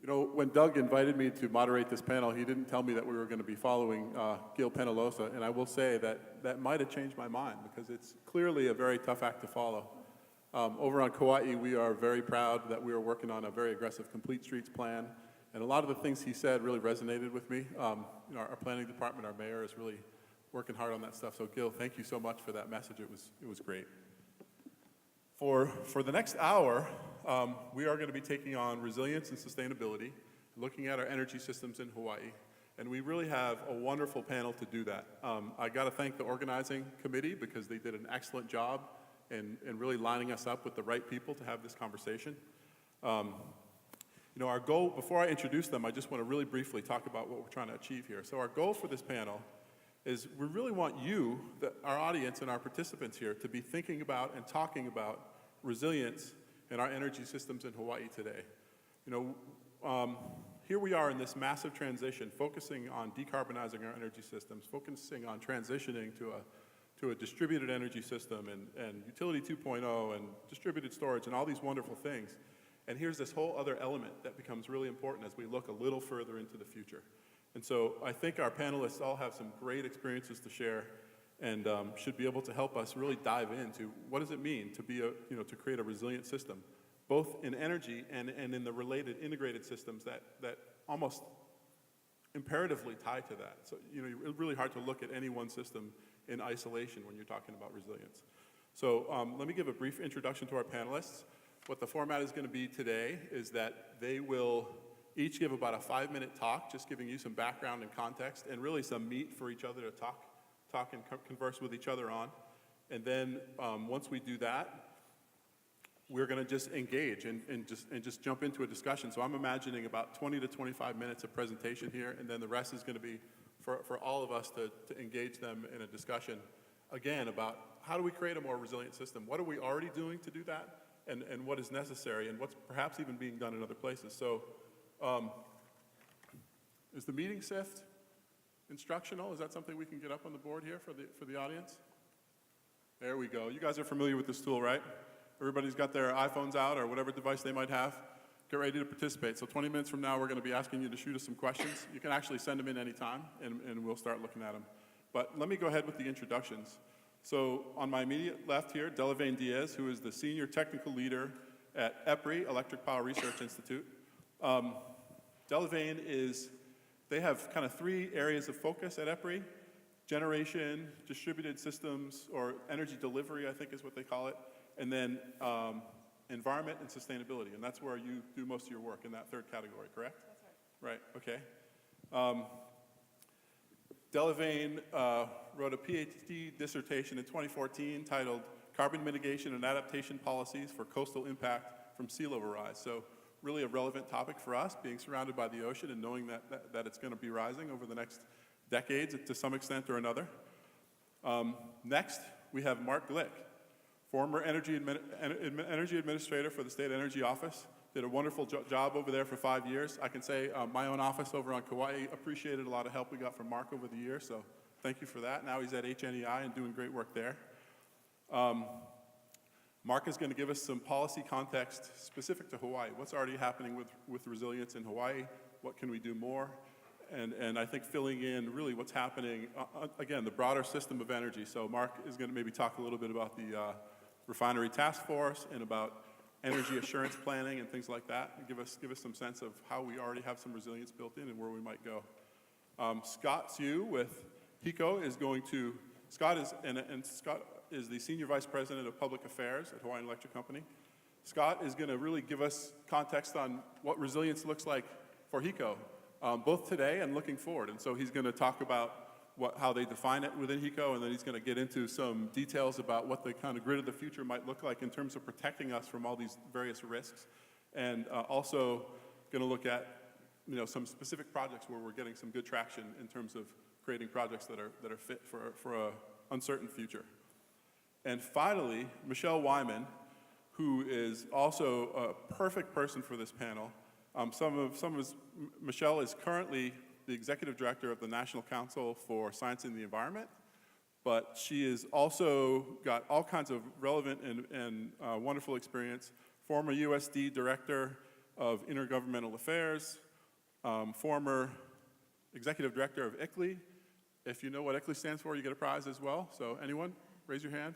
You know, when Doug invited me to moderate this panel, he didn't tell me that we were going to be following Gil Penalosa, and I will say that that might have changed my mind because it's clearly a very tough act to follow. Over on Kauai, we are very proud that we are working on a very aggressive complete streets plan, and a lot of the things he said really resonated with me. You know, our planning department, our mayor is really working hard on that stuff. So Gil, thank you so much for that message. It was great. For the next hour, we are going to be taking on resilience and sustainability, looking at our energy systems in Hawaii. And we really have a wonderful panel to do that. I got to thank the organizing committee because they did an excellent job in really lining us up with the right people to have this conversation. You know, our goal, before I introduce them, I just want to really briefly talk about what we're trying to achieve here. So our goal for this panel is we really want you, our audience and our participants here, to be thinking about and talking about resilience in our energy systems in Hawaii today. You know, here we are in this massive transition, focusing on decarbonizing our energy systems, focusing on transitioning to a distributed energy system and utility 2.0 and distributed storage and all these wonderful things. And here's this whole other element that becomes really important as we look a little further into the future. And so I think our panelists all have some great experiences to share and should be able to help us really dive into what does it mean to be to create a resilient system, both in energy and in the related integrated systems that almost imperatively tie to that. So, you know, it's really hard to look at any one system in isolation when you're talking about resilience. So let me give a brief introduction to our panelists. What the format is going to be today is that they will each give about a 5-minute talk, just giving you some background and context and really some meat for each other to talk and converse with each other on. And then once we do that, we're going to just engage and just jump into a discussion. So I'm imagining about 20 to 25 minutes of presentation here, and then the rest is going to be for all of us to engage them in a discussion, again, about how do we create a more resilient system? What are we already doing to do that? And what is necessary, and what's perhaps even being done in other places. So is the meeting sift instructional? Is that something we can get up on the board here for the audience? There we go. You guys are familiar with this tool, right? Everybody's got their iPhones out or whatever device they might have. Get ready to participate. So 20 minutes from now, we're going to be asking you to shoot us some questions. You can actually send them in anytime, and we'll start looking at them. But let me go ahead with the introductions. So on my immediate left here, Delavain Diaz, who is the Senior Technical Leader at EPRI, Electric Power Research Institute. Delavain they have kind of 3 areas of focus at EPRI: generation, distributed systems, or energy delivery, I think is what they call it, and then environment and sustainability. And that's where you do most of your work, in that 3rd category, correct? That's right. Right, okay. Delavain wrote a PhD dissertation in 2014 titled Carbon Mitigation and Adaptation Policies for Coastal Impact from Sea Level Rise. So really a relevant topic for us, being surrounded by the ocean and knowing that it's going to be rising over the next decades to some extent or another. Next, we have Mark Glick, former energy administrator for the State Energy Office. Did a wonderful job over there for 5 years. I can say my own office over on Kauai appreciated a lot of help we got from Mark over the years, so thank you for that. Now he's at HNEI and doing great work there. Mark is going to give us some policy context specific to Hawaii. What's already happening with resilience in Hawaii? What can we do more? And I think filling in really what's happening, again, the broader system of energy. So Mark is going to maybe talk a little bit about the refinery task force and about energy assurance planning and things like that, and give us some sense of how we already have some resilience built in and where we might go. Scott Siu with HECO is going to, Scott is the Senior Vice President of Public Affairs at Hawaiian Electric Company. Scott is going to really give us context on what resilience looks like for HECO, both today and looking forward. And so he's going to talk about how they define it within HECO, and then he's going to get into some details about what the kind of grid of the future might look like in terms of protecting us from all these various risks, and also going to look at some specific projects where we're getting some good traction in terms of creating projects that are fit for a uncertain future. And finally, Michelle Wyman, who is also a perfect person for this panel. Michelle is currently the Executive Director of the National Council for Science and the Environment, but she has also got all kinds of relevant and wonderful experience. Former USD Director of Intergovernmental Affairs, former executive director of ICLEI. If you know what ICLEI stands for, you get a prize as well. So anyone, raise your hand.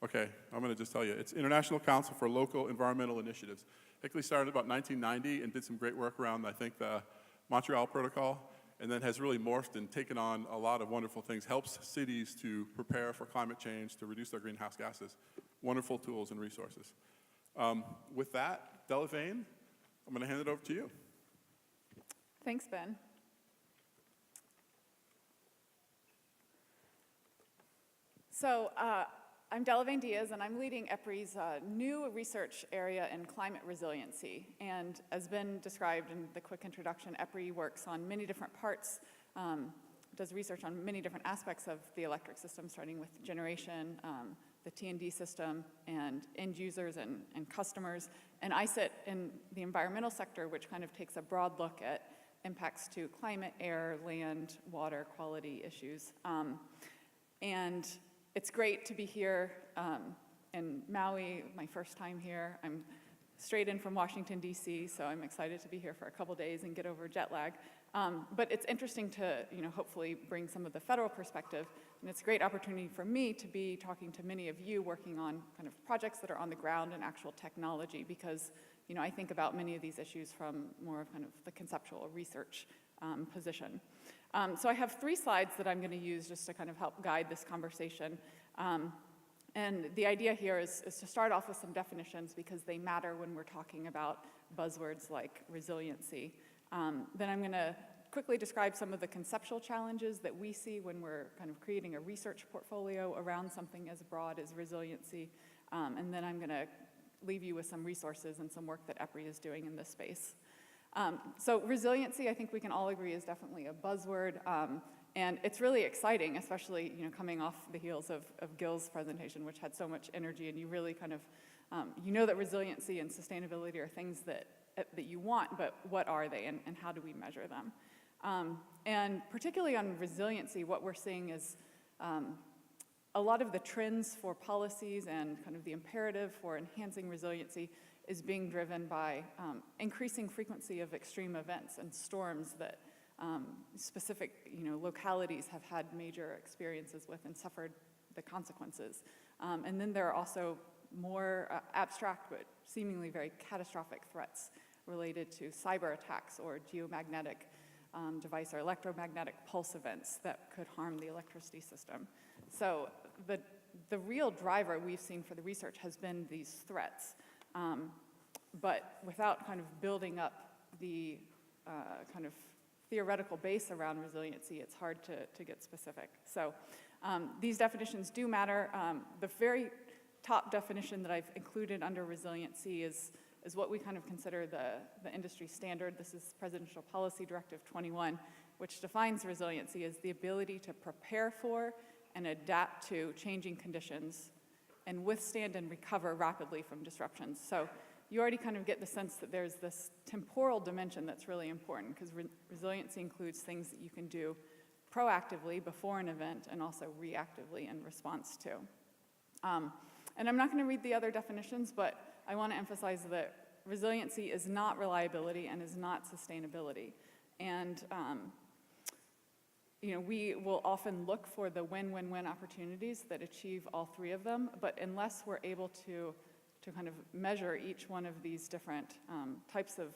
Okay, I'm going to just tell you. It's International Council for Local Environmental Initiatives. ICLEI started about 1990 and did some great work around, I think, the Montreal Protocol, and then has really morphed and taken on a lot of wonderful things, helps cities to prepare for climate change, to reduce their greenhouse gases. Wonderful tools and resources. With that, Delavaine, I'm going to hand it over to you. Thanks, Ben. So I'm Delavaine Diaz, and I'm leading EPRI's new research area in climate resiliency. And as Ben described in the quick introduction, EPRI works on many different parts, does research on many different aspects of the electric system, starting with generation, the T&D system, and end users and customers. And I sit in the environmental sector, which kind of takes a broad look at impacts to climate, air, land, water quality issues. And it's great to be here in Maui, my first time here. I'm straight in from Washington, D.C., so I'm excited to be here for a couple days and get over jet lag. But it's interesting to, hopefully bring some of the federal perspective, and it's a great opportunity for me to be talking to many of you working on kind of projects that are on the ground and actual technology, because, I think about many of these issues from more of kind of the conceptual research position. So I have 3 slides that I'm going to use just to kind of help guide this conversation. And the idea here is to start off with some definitions, because they matter when we're talking about buzzwords like resiliency. Then I'm going to quickly describe some of the conceptual challenges that we see when we're kind of creating a research portfolio around something as broad as resiliency. And then I'm going to leave you with some resources and some work that EPRI is doing in this space. So resiliency, I think we can all agree, is definitely a buzzword, and it's really exciting, especially coming off the heels of Gil's presentation, which had so much energy, and you really kind of, that resiliency and sustainability are things that you want, but what are they, and how do we measure them? And particularly on resiliency, what we're seeing is a lot of the trends for policies and kind of the imperative for enhancing resiliency is being driven by increasing frequency of extreme events and storms that specific localities have had major experiences with and suffered the consequences. And then there are also more abstract but seemingly very catastrophic threats related to cyber attacks or geomagnetic device or electromagnetic pulse events that could harm the electricity system. So the real driver we've seen for the research has been these threats. But without kind of building up the kind of theoretical base around resiliency, it's hard to get specific. So these definitions do matter. The very top definition that I've included under resiliency is what we kind of consider the industry standard. This is Presidential Policy Directive 21, which defines resiliency as the ability to prepare for and adapt to changing conditions and withstand and recover rapidly from disruptions. So you already kind of get the sense that there's this temporal dimension that's really important, because resiliency includes things that you can do proactively before an event and also reactively in response to. And I'm not going to read the other definitions, but I want to emphasize that resiliency is not reliability and is not sustainability. And we will often look for the win-win-win opportunities that achieve all 3 of them, but unless we're able to kind of measure each one of these different types of,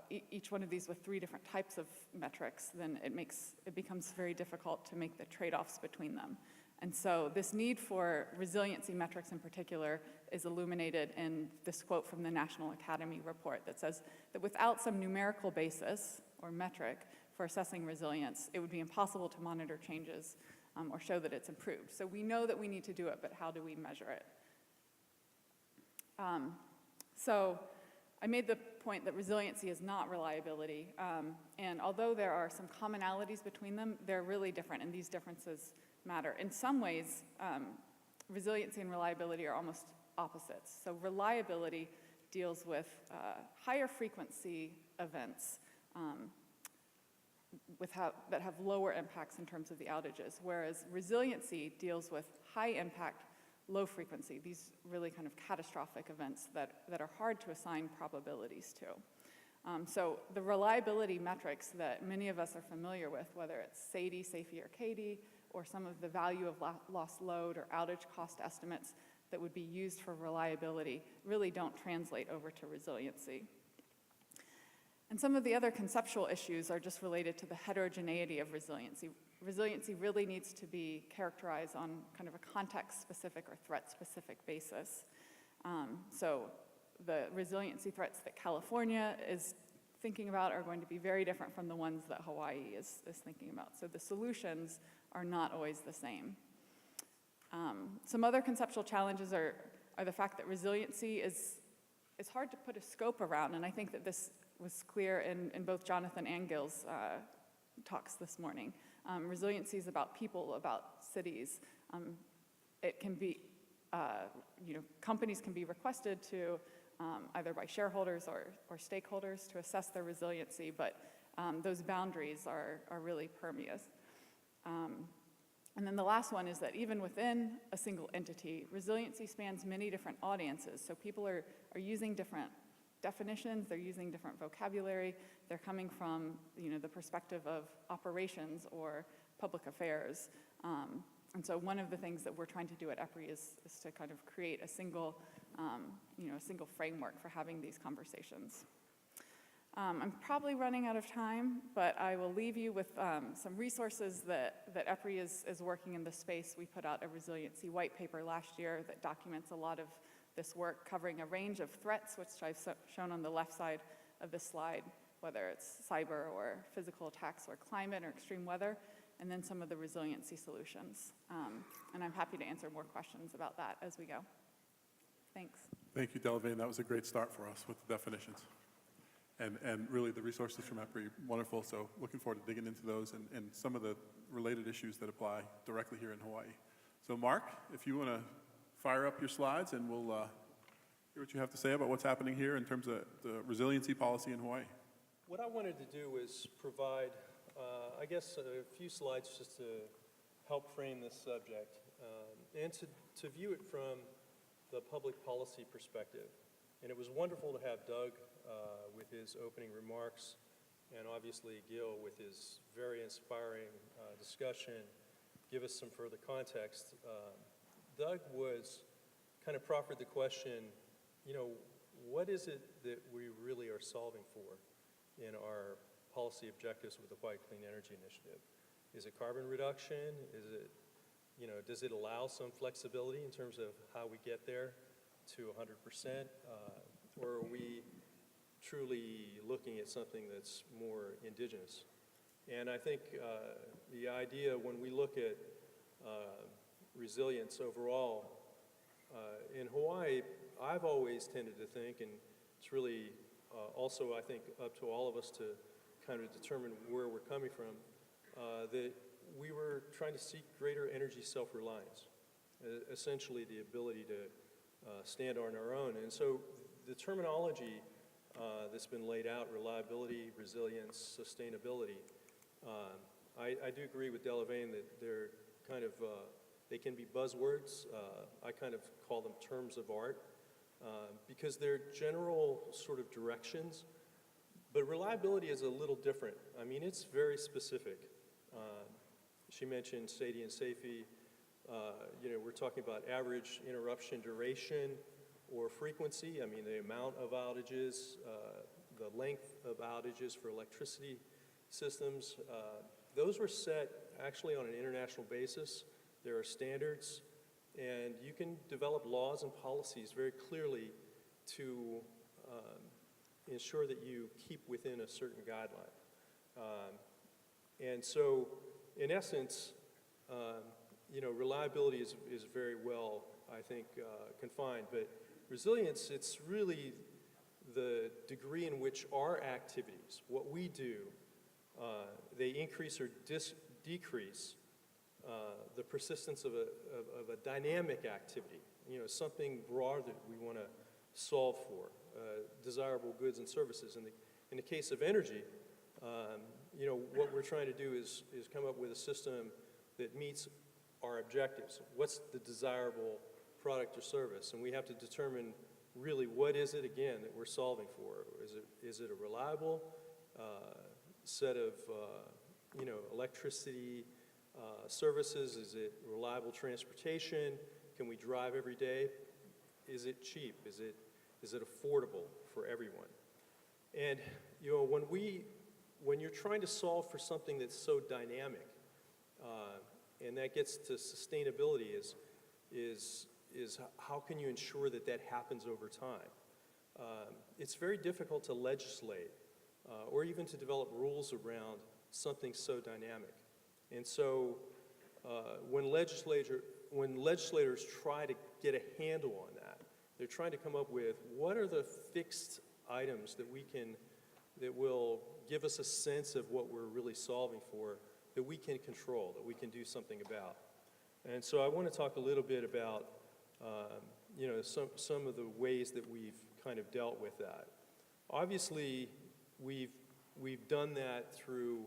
each one of these with 3 different types of metrics, then it becomes very difficult to make the trade-offs between them. And so this need for resiliency metrics in particular is illuminated in this quote from the National Academy report that says that without some numerical basis or metric for assessing resilience, it would be impossible to monitor changes or show that it's improved. So we know that we need to do it, but how do we measure it? So I made the point that resiliency is not reliability, and although there are some commonalities between them, they're really different, and these differences matter. In some ways, resiliency and reliability are almost opposites. So reliability deals with higher frequency events that have lower impacts in terms of the outages, whereas resiliency deals with high impact, low frequency, these really kind of catastrophic events that are hard to assign probabilities to. So the reliability metrics that many of us are familiar with, whether it's SAIDI, SAIFI, or CAIDI, or some of the value of lost load or outage cost estimates that would be used for reliability, really don't translate over to resiliency. And some of the other conceptual issues are just related to the heterogeneity of resiliency. Resiliency really needs to be characterized on kind of a context-specific or threat-specific basis. So the resiliency threats that California is thinking about are going to be very different from the ones that Hawaii is thinking about. So the solutions are not always the same. Some other conceptual challenges are the fact that resiliency is hard to put a scope around, and I think that this was clear in both Jonathan and Gil's talks this morning. Resiliency is about people, about cities. It can be, companies can be requested to, either by shareholders or stakeholders to assess their resiliency, but those boundaries are really permeous. And then the last one is that even within a single entity, resiliency spans many different audiences. So people are using different definitions, they're using different vocabulary, they're coming from the perspective of operations or public affairs. And so one of the things that we're trying to do at EPRI is to kind of create a single framework for having these conversations. I'm probably running out of time, but I will leave you with some resources that EPRI is working in this space. We put out a resiliency white paper last year that documents a lot of this work, covering a range of threats, which I've shown on the left side of this slide, whether it's cyber or physical attacks or climate or extreme weather, and then some of the resiliency solutions. And I'm happy to answer more questions about that as we go. Thanks. Thank you, Delavain. That was a great start for us with the definitions. And really the resources from EPRI, wonderful. So looking forward to digging into those and some of the related issues that apply directly here in Hawaii. So Mark, if you want to fire up your slides and we'll hear what you have to say about what's happening here in terms of the resiliency policy in Hawaii. What I wanted to do is provide, I guess, a few slides just to help frame this subject and to view it from the public policy perspective. And it was wonderful to have Doug with his opening remarks and obviously Gil with his very inspiring discussion give us some further context. Doug kind of proffered the question, what is it that we really are solving for in our policy objectives with the Hawaii Clean Energy Initiative? Is it carbon reduction? Is it, does it allow some flexibility in terms of how we get there to 100%? Or are we truly looking at something that's more indigenous? And I think the idea when we look at resilience overall, in Hawaii, I've always tended to think, and it's really also, I think, up to all of us to kind of determine where we're coming from, that we were trying to seek greater energy self-reliance, essentially the ability to stand on our own. And so the terminology that's been laid out, reliability, resilience, sustainability, I do agree with Delavain that they're kind of, they can be buzzwords. I kind of call them terms of art because they're general sort of directions, but reliability is a little different. I mean, it's very specific. She mentioned SAIDI and SAIFI. We're talking about average interruption duration or frequency. I mean, the amount of outages, the length of outages for electricity systems. Those were set actually on an international basis. There are standards, and you can develop laws and policies very clearly to ensure that you keep within a certain guideline. And so, in essence, reliability is very well, I think, confined, but resilience, it's really the degree in which our activities, what we do, they increase or decrease the persistence of a dynamic activity, something broad that we want to solve for, desirable goods and services. In the case of energy, what we're trying to do is come up with a system that meets our objectives. What's the desirable product or service, and we have to determine really what is it, again, that we're solving for. Is it a reliable set of electricity services? Is it reliable transportation? Can we drive every day? Is it cheap? Is it affordable for everyone? And when you're trying to solve for something that's so dynamic, and that gets to sustainability, is how can you ensure that that happens over time? It's very difficult to legislate or even to develop rules around something so dynamic. And so when legislators try to get a handle on that, they're trying to come up with what are the fixed items that will give us a sense of what we're really solving for, that we can control, that we can do something about. And so I want to talk a little bit about some of the ways that we've kind of dealt with that. Obviously, we've done that through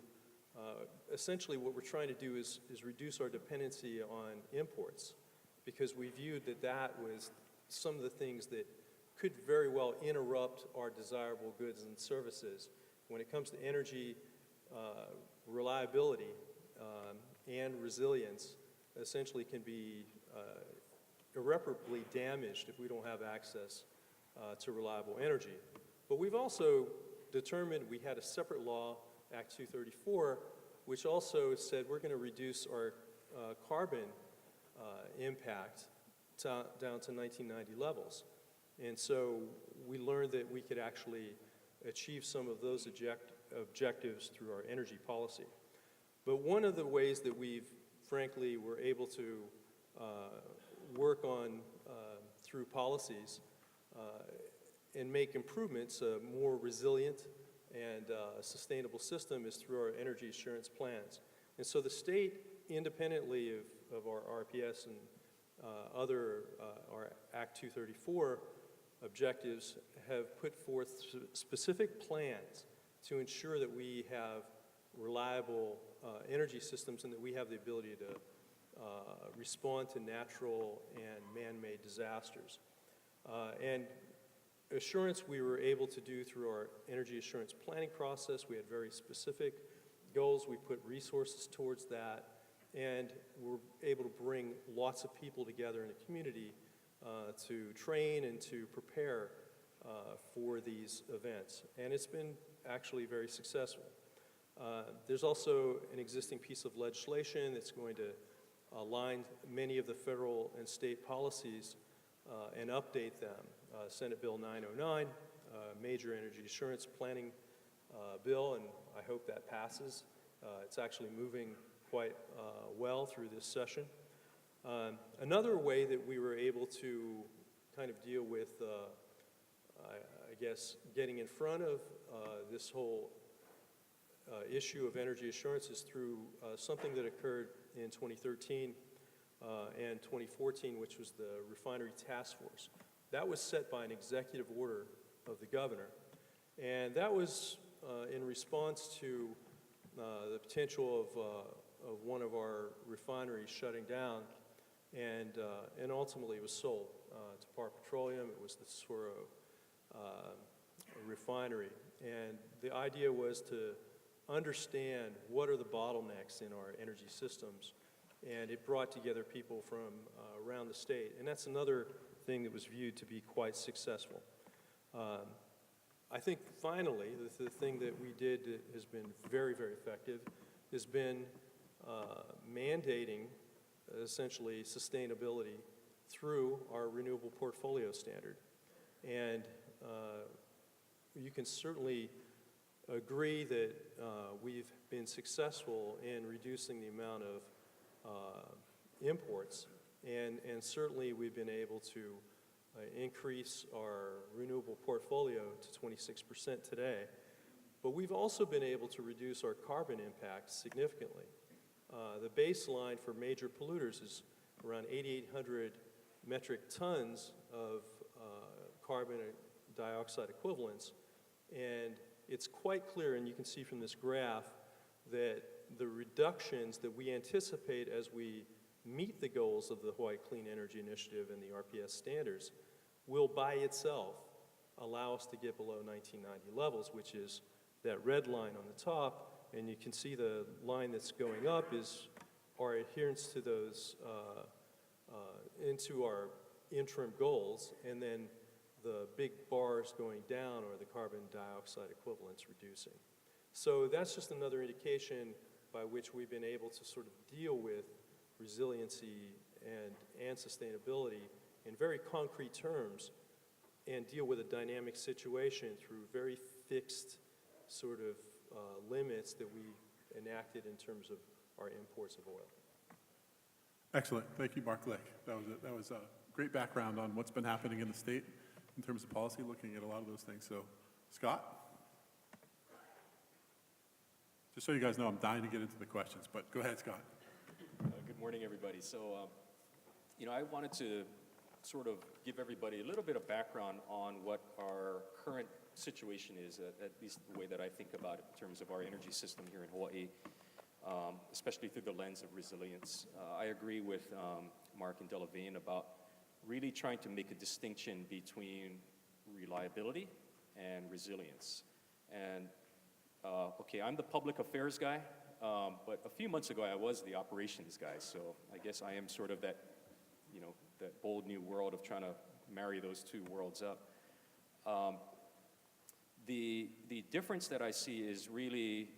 essentially what we're trying to do is reduce our dependency on imports, because we viewed that was some of the things that could very well interrupt our desirable goods and services. When it comes to energy reliability and resilience, essentially can be irreparably damaged if we don't have access to reliable energy. But we've also determined, we had a separate law, Act 234, which also said we're going to reduce our carbon impact down to 1990 levels. And so we learned that we could actually achieve some of those objectives through our energy policy. But one of the ways that frankly, were able to work on through policies and make improvements, a more resilient and sustainable system, is through our energy assurance plans. And so the state, independently of our RPS and other our Act 234 objectives, have put forth specific plans to ensure that we have reliable energy systems and that we have the ability to respond to natural and man-made disasters. And assurance we were able to do through our energy assurance planning process. We had very specific goals. We put resources towards that, and we're able to bring lots of people together in a community to train and to prepare for these events. And it's been actually very successful. There's also an existing piece of legislation that's going to align many of the federal and state policies and update them. Senate Bill 909, Major Energy Assurance Planning Bill, and I hope that passes. It's actually moving quite well through this session. Another way that we were able to kind of deal with, I guess, getting in front of this whole issue of energy assurance is through something that occurred in 2013 and 2014, which was the Refinery Task Force. That was set by an executive order of the governor, and that was in response to the potential of one of our refineries shutting down, and ultimately it was sold to Par Petroleum. It was the Tesoro refinery, and the idea was to understand what are the bottlenecks in our energy systems, and it brought together people from around the state, and that's another thing that was viewed to be quite successful. I think finally, the thing that we did that has been very, very effective has been mandating essentially sustainability through our renewable portfolio standard. And you can certainly agree that we've been successful in reducing the amount of imports, and certainly we've been able to increase our renewable portfolio to 26% today. But we've also been able to reduce our carbon impact significantly. The baseline for major polluters is around 8,800 metric tons of carbon dioxide equivalents, and it's quite clear, and you can see from this graph, that the reductions that we anticipate as we meet the goals of the Hawaii Clean Energy Initiative and the RPS standards will by itself allow us to get below 1990 levels, which is that red line on the top, and you can see the line that's going up is our adherence to those, into our interim goals, and then the big bars going down are the carbon dioxide equivalents reducing. So that's just another indication by which we've been able to sort of deal with resiliency and sustainability in very concrete terms and deal with a dynamic situation through very fixed sort of limits that we enacted in terms of our imports of oil. Excellent. Thank you, Mark Lake. That was a great background on what's been happening in the state in terms of policy, looking at a lot of those things. So, Scott? Just so you guys know, I'm dying to get into the questions, but go ahead, Scott. Good morning, everybody. So, I wanted to sort of give everybody a little bit of background on what our current situation is, at least the way that I think about it in terms of our energy system here in Hawaii, especially through the lens of resilience. I agree with Mark and Delavane about really trying to make a distinction between reliability and resilience. And okay, I'm the public affairs guy, but a few months ago I was the operations guy, so I guess I am sort of that, that bold new world of trying to marry those two worlds up. The difference that I see is really,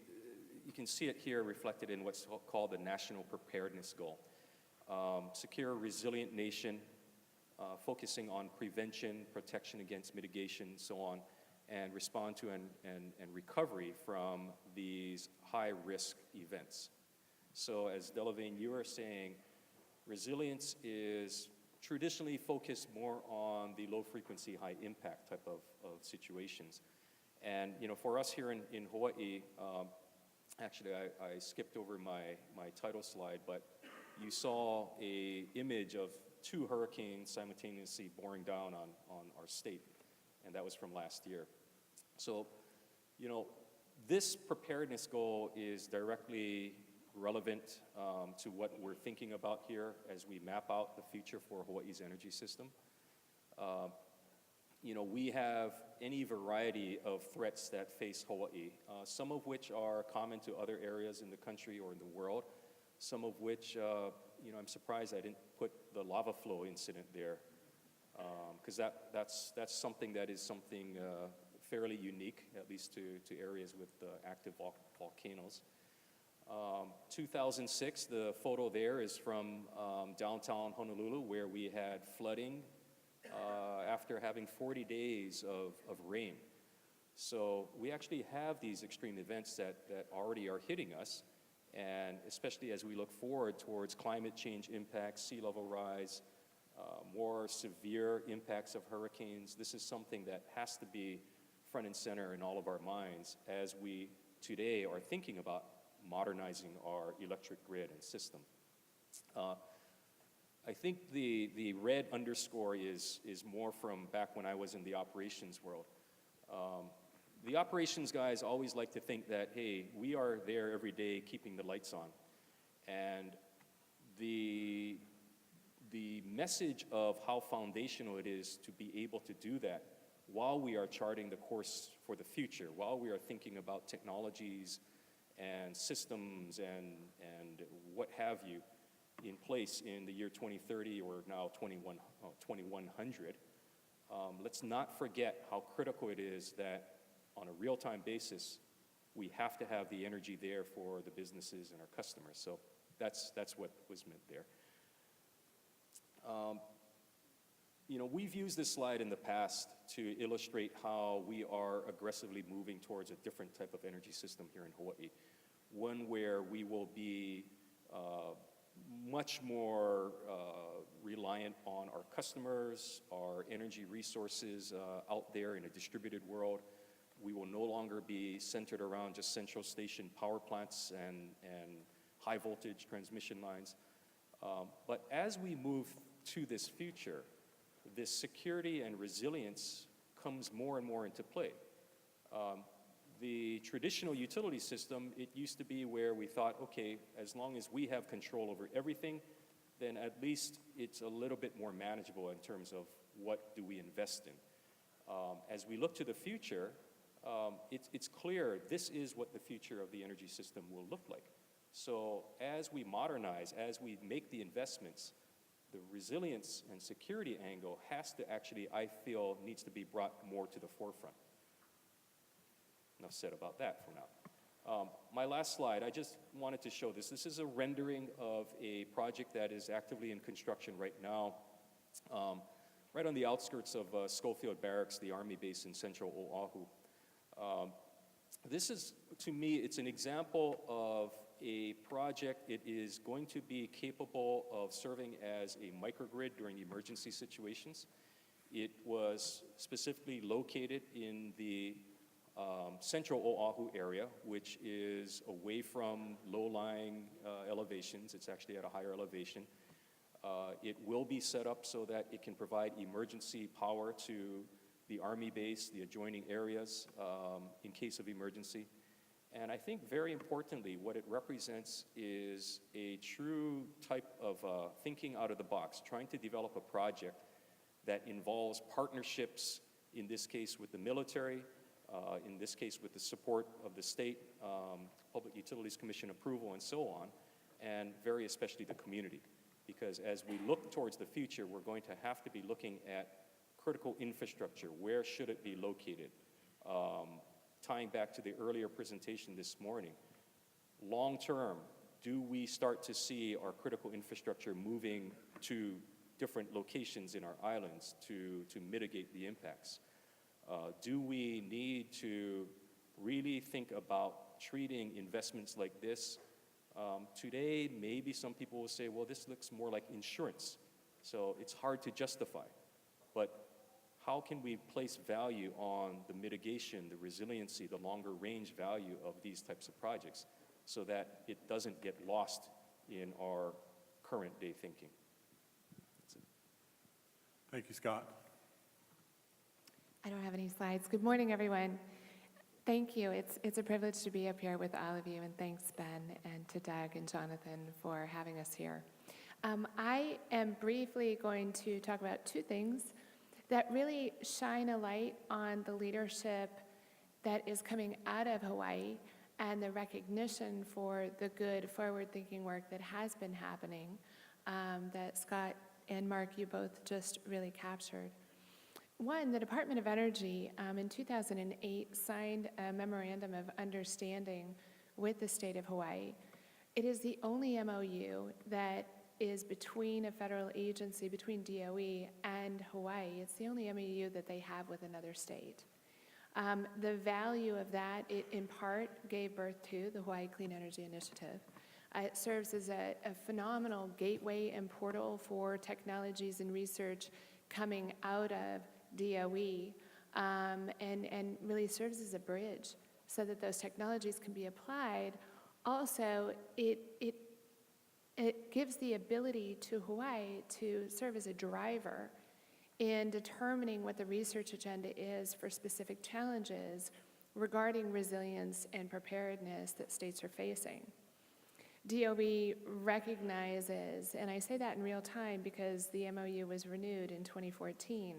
you can see it here reflected in what's called the National Preparedness Goal. Secure, resilient nation, focusing on prevention, protection against mitigation, so on, and respond to and recovery from these high-risk events. So as Delavane, you were saying, resilience is traditionally focused more on the low-frequency, high-impact type of situations. And for us here in Hawaii, actually I skipped over my title slide, but you saw a image of 2 hurricanes simultaneously bearing down on our state, and that was from last year. So, this preparedness goal is directly relevant to what we're thinking about here as we map out the future for Hawaii's energy system. We have any variety of threats that face Hawaii, some of which are common to other areas in the country or in the world, some of which, I'm surprised I didn't put the lava flow incident there, because that's something that is something fairly unique, at least to areas with active volcanoes. 2006, the photo there is from downtown Honolulu, where we had flooding after having 40 days of rain. So we actually have these extreme events that already are hitting us, and especially as we look forward towards climate change impacts, sea level rise, more severe impacts of hurricanes. This is something that has to be front and center in all of our minds as we today are thinking about modernizing our electric grid and system. I think the red underscore is more from back when I was in the operations world. The operations guys always like to think that, hey, we are there every day keeping the lights on. And the message of how foundational it is to be able to do that while we are charting the course for the future, while we are thinking about technologies and systems and what have you in place in the year 2030 or now 2100, let's not forget how critical it is that on a real-time basis, we have to have the energy there for the businesses and our customers. So that's what was meant there. We've used this slide in the past to illustrate how we are aggressively moving towards a different type of energy system here in Hawaii, one where we will be much more reliant on our customers, our energy resources out there in a distributed world. We will no longer be centered around just central station power plants and high voltage transmission lines. But as we move to this future, this security and resilience comes more and more into play. The traditional utility system, it used to be where we thought, okay, as long as we have control over everything, then at least it's a little bit more manageable in terms of what do we invest in. As we look to the future, it's clear this is what the future of the energy system will look like. So as we modernize, as we make the investments, the resilience and security angle has to actually, I feel, needs to be brought more to the forefront. Enough said about that for now. My last slide, I just wanted to show this. This is a rendering of a project that is actively in construction right now, right on the outskirts of Schofield Barracks, the Army base in central Oahu. This is, to me, it's an example of a project. It is going to be capable of serving as a microgrid during emergency situations. It was specifically located in the central Oahu area, which is away from low-lying elevations. It's actually at a higher elevation. It will be set up so that it can provide emergency power to the Army base, the adjoining areas, in case of emergency. And I think very importantly, what it represents is a true type of thinking out of the box, trying to develop a project that involves partnerships, in this case with the military, in this case with the support of the state, Public Utilities Commission approval and so on, and very especially the community. Because as we look towards the future, we're going to have to be looking at critical infrastructure. Where should it be located? Tying back to the earlier presentation this morning, long term, do we start to see our critical infrastructure moving to different locations in our islands to mitigate the impacts? Do we need to really think about treating investments like this? Today, maybe some people will say, well, this looks more like insurance, so it's hard to justify. But how can we place value on the mitigation, the resiliency, the longer range value of these types of projects so that it doesn't get lost in our current day thinking? That's it. Thank you, Scott. I don't have any slides. Good morning, everyone. Thank you. It's a privilege to be up here with all of you, and thanks, Ben, and to Doug and Jonathan for having us here. I am briefly going to talk about two things that really shine a light on the leadership that is coming out of Hawaii and the recognition for the good forward-thinking work that has been happening that Scott and Mark, you both just really captured. One, the Department of Energy in 2008 signed a memorandum of understanding with the state of Hawaii. It is the only MOU that is between a federal agency, between DOE and Hawaii. It's the only MOU that they have with another state. The value of that, it in part gave birth to the Hawaii Clean Energy Initiative. It serves as a phenomenal gateway and portal for technologies and research coming out of DOE and really serves as a bridge so that those technologies can be applied. Also, it gives the ability to Hawaii to serve as a driver in determining what the research agenda is for specific challenges regarding resilience and preparedness that states are facing. DOE recognizes, and I say that in real time because the MOU was renewed in 2014,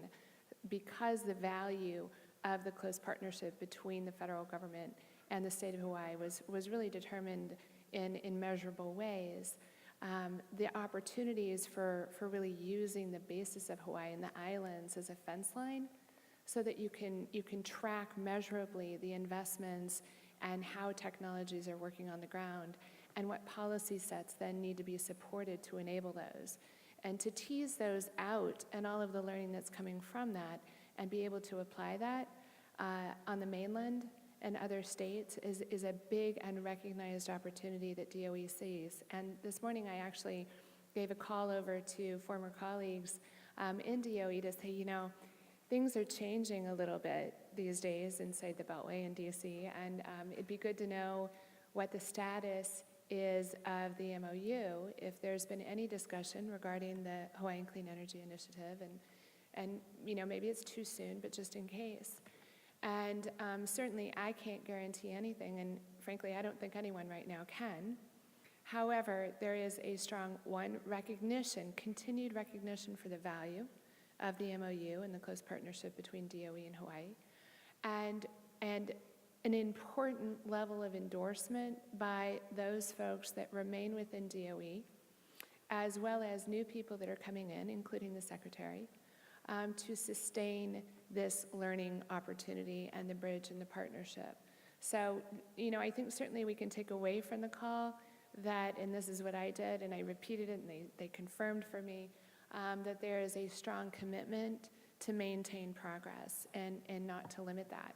because the value of the close partnership between the federal government and the state of Hawaii was really determined in measurable ways. The opportunities for really using the basis of Hawaii and the islands as a fence line so that you can track measurably the investments and how technologies are working on the ground and what policy sets then need to be supported to enable those. And to tease those out and all of the learning that's coming from that and be able to apply that on the mainland and other states is a big and recognized opportunity that DOE sees. And this morning I actually gave a call over to former colleagues in DOE to say, you know, things are changing a little bit these days inside the Beltway in DC, and it'd be good to know what the status is of the MOU, if there's been any discussion regarding the Hawaiian Clean Energy Initiative, and you know, maybe it's too soon, but just in case. And certainly I can't guarantee anything, and frankly, I don't think anyone right now can. However, there is a strong, continued recognition for the value of the MOU and the close partnership between DOE and Hawaii, and an important level of endorsement by those folks that remain within DOE, as well as new people that are coming in, including the Secretary, to sustain this learning opportunity and the bridge and the partnership. So, I think certainly we can take away from the call that, and this is what I did, and I repeated it, and they confirmed for me, that there is a strong commitment to maintain progress and not to limit that.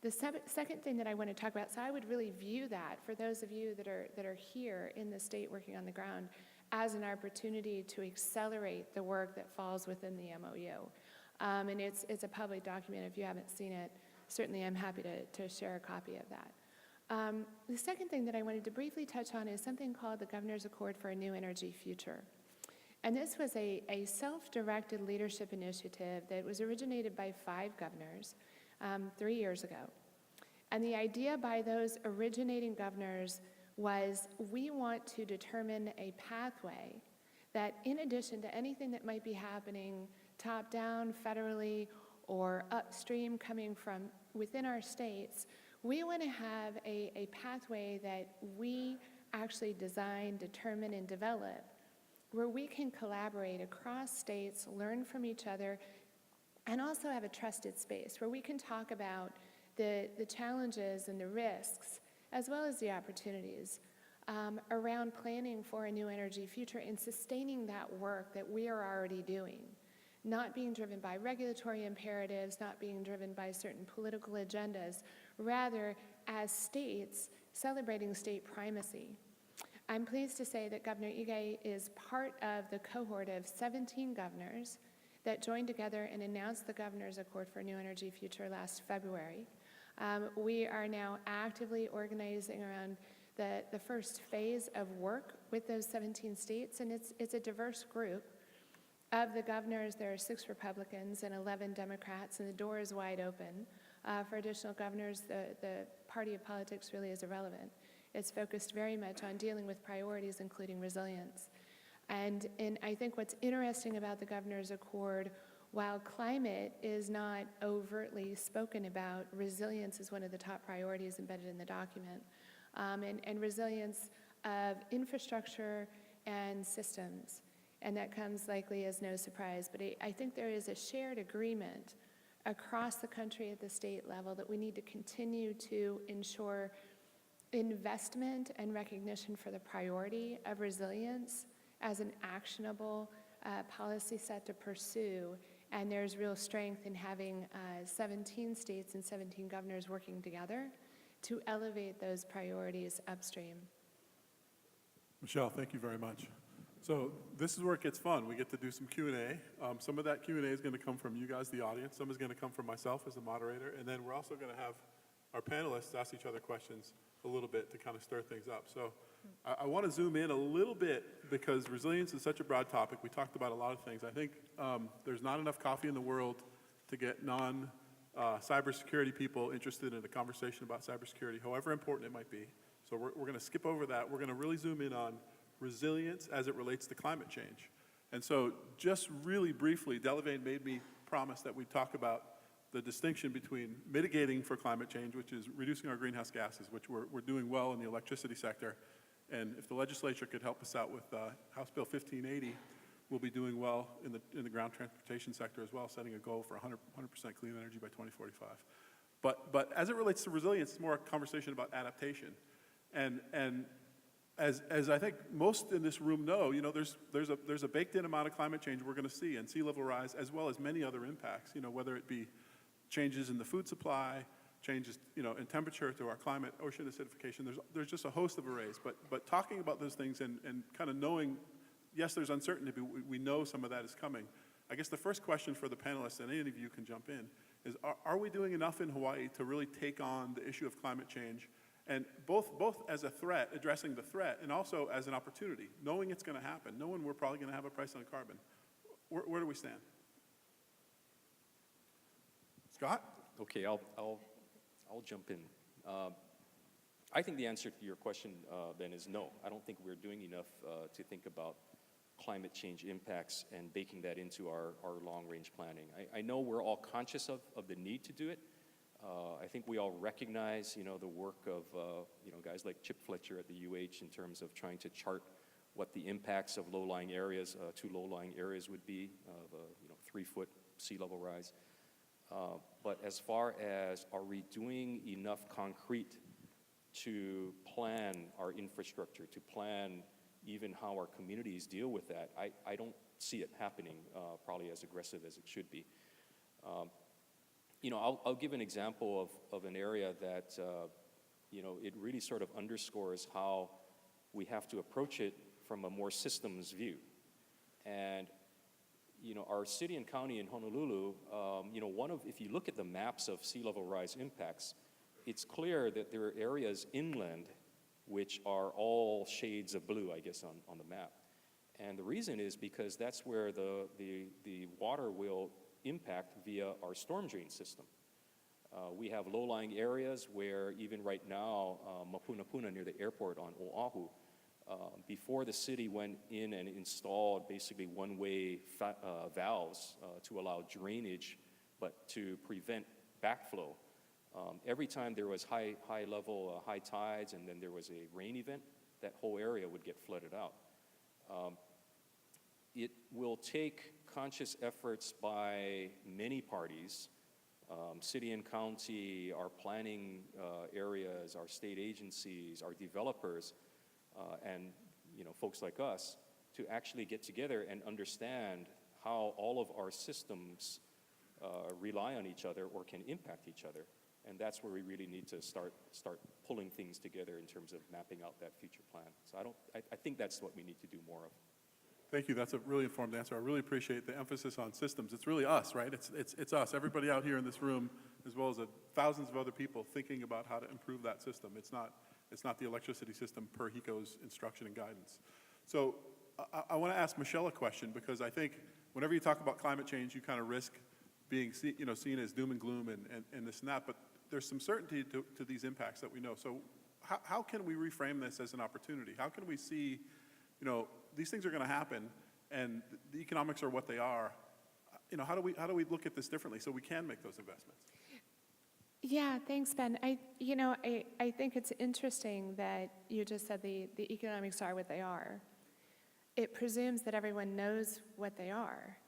The second thing that I want to talk about, so I would really view that, for those of you that are here in the state working on the ground, as an opportunity to accelerate the work that falls within the MOU. And it's a public document. If you haven't seen it, certainly I'm happy to share a copy of that. The second thing that I wanted to briefly touch on is something called the Governor's Accord for a New Energy Future. And this was a self-directed leadership initiative that was originated by 5 governors 3 years ago. And the idea by those originating governors was, we want to determine a pathway that, in addition to anything that might be happening top-down, federally, or upstream coming from within our states, we want to have a pathway that we actually design, determine, and develop, where we can collaborate across states, learn from each other, and also have a trusted space where we can talk about the challenges and the risks, as well as the opportunities around planning for a new energy future and sustaining that work that we are already doing, not being driven by regulatory imperatives, not being driven by certain political agendas, rather as states celebrating state primacy. I'm pleased to say that Governor Ige is part of the cohort of 17 governors that joined together and announced the Governor's Accord for a New Energy Future last February. We are now actively organizing around the first phase of work with those 17 states, and it's a diverse group. Of the governors, there are 6 Republicans and 11 Democrats, and the door is wide open. For additional governors, the party of politics really is irrelevant. It's focused very much on dealing with priorities, including resilience. And I think what's interesting about the Governor's Accord, while climate is not overtly spoken about, resilience is one of the top priorities embedded in the document. And resilience of infrastructure and systems. And that comes likely as no surprise. But I think there is a shared agreement across the country at the state level that we need to continue to ensure investment and recognition for the priority of resilience as an actionable policy set to pursue. And there's real strength in having 17 states and 17 governors working together to elevate those priorities upstream. Michelle, thank you very much. So this is where it gets fun. We get to do some Q&A. Some of that Q&A is going to come from you guys, the audience. Some is going to come from myself as the moderator. And then we're also going to have our panelists ask each other questions a little bit to kind of stir things up. So I want to zoom in a little bit because resilience is such a broad topic. We talked about a lot of things. I think there's not enough coffee in the world to get cybersecurity people interested in a conversation about cybersecurity, however important it might be. So we're going to skip over that. We're going to really zoom in on resilience as it relates to climate change. And so just really briefly, Delavane made me promise that we'd talk about the distinction between mitigating for climate change, which is reducing our greenhouse gases, which we're doing well in the electricity sector. And if the legislature could help us out with House Bill 1580, we'll be doing well in the ground transportation sector as well, setting a goal for 100% clean energy by 2045. But as it relates to resilience, it's more a conversation about adaptation. And as I think most in this room know, there's a baked-in amount of climate change we're going to see, and sea level rise, as well as many other impacts. Whether it be changes in the food supply, changes in temperature to our climate, ocean acidification. There's just a host of arrays. But talking about those things and kind of knowing, yes, there's uncertainty, but we know some of that is coming. I guess the first question for the panelists, and any of you can jump in, is are we doing enough in Hawaii to really take on the issue of climate change? And both as a threat, addressing the threat, and also as an opportunity, knowing it's going to happen, knowing we're probably going to have a price on carbon. Where do we stand? Scott? Okay, I'll jump in. I think the answer to your question, Ben, is no. I don't think we're doing enough to think about climate change impacts and baking that into our long-range planning. I know we're all conscious of the need to do it. I think we all recognize, the work of, guys like Chip Fletcher at the UH in terms of trying to chart what the impacts of low-lying areas, to low-lying areas would be of a 3-foot sea level rise. But as far as are we doing enough concrete to plan our infrastructure, to plan even how our communities deal with that, I don't see it happening probably as aggressive as it should be. I'll give an example of an area that, it really sort of underscores how we have to approach it from a more systems view. And, our city and county in Honolulu, if you look at the maps of sea level rise impacts, it's clear that there are areas inland which are all shades of blue, I guess, on the map. And the reason is because that's where the water will impact via our storm drain system. We have low-lying areas where even right now, Mapunapuna near the airport on Oahu, before the city went in and installed basically one-way valves to allow drainage, but to prevent backflow. Every time there was high tides and then there was a rain event, that whole area would get flooded out. It will take conscious efforts by many parties, city and county, our planning areas, our state agencies, our developers, and folks like us, to actually get together and understand how all of our systems rely on each other or can impact each other. And that's where we really need to start pulling things together in terms of mapping out that future plan. So I think that's what we need to do more of. Thank you. That's a really informed answer. I really appreciate the emphasis on systems. It's really us, right? It's us, everybody out here in this room, as well as thousands of other people thinking about how to improve that system. It's not the electricity system per HECO's instruction and guidance. So I want to ask Michelle a question, because I think whenever you talk about climate change, you kind of risk being seen as doom and gloom and this and that, but there's some certainty to these impacts that we know. So how can we reframe this as an opportunity? How can we see, these things are going to happen and the economics are what they are. How do we look at this differently so we can make those investments? Yeah, thanks, Ben. I think it's interesting that you just said the economics are what they are. It presumes that everyone knows what they are.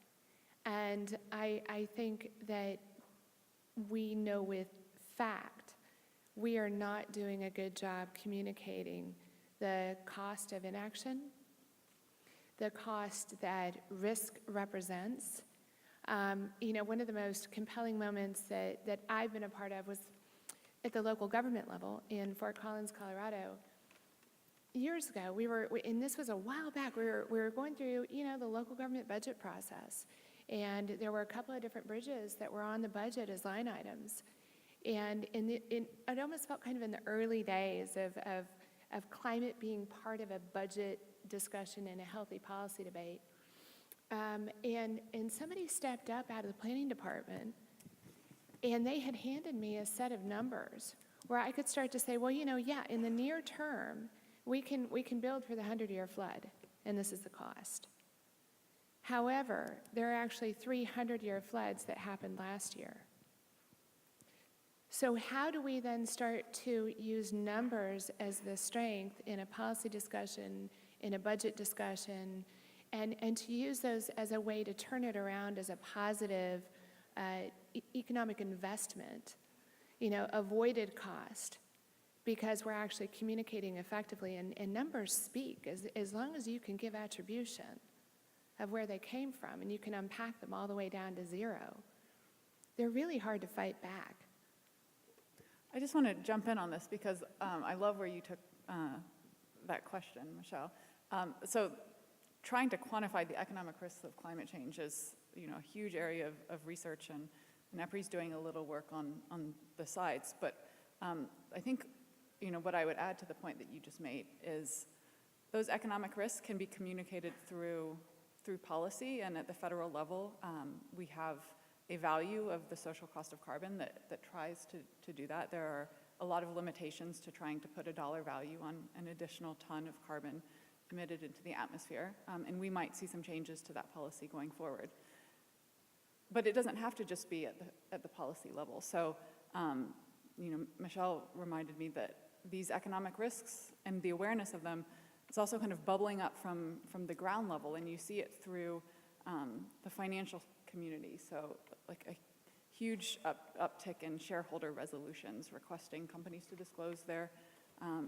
And I think that we know with fact we are not doing a good job communicating the cost of inaction, the cost that risk represents. One of the most compelling moments that I've been a part of was at the local government level in Fort Collins, Colorado. Years ago, and this was a while back, we were going through, the local government budget process. And there were a couple of different bridges that were on the budget as line items. And it almost felt kind of in the early days of climate being part of a budget discussion and a healthy policy debate. And somebody stepped up out of the planning department, and they had handed me a set of numbers where I could start to say, well, in the near term, we can build for the 100-year flood, and this is the cost. However, there are actually 300-year floods that happened last year. So how do we then start to use numbers as the strength in a policy discussion, in a budget discussion, and to use those as a way to turn it around as a positive economic investment, avoided cost, because we're actually communicating effectively, and numbers speak as long as you can give attribution of where they came from, and you can unpack them all the way down to zero. They're really hard to fight back. I just want to jump in on this because I love where you took that question, Michelle. So trying to quantify the economic risks of climate change is, a huge area of research, and EPRI's doing a little work on the sides. But I think, what I would add to the point that you just made is those economic risks can be communicated through policy, and at the federal level, we have a value of the social cost of carbon that tries to do that. There are a lot of limitations to trying to put a dollar value on an additional ton of carbon emitted into the atmosphere, and we might see some changes to that policy going forward. But it doesn't have to just be at the policy level. So, Michelle reminded me that these economic risks and the awareness of them is also kind of bubbling up from the ground level, and you see it through the financial community. So, like a huge uptick in shareholder resolutions requesting companies to disclose their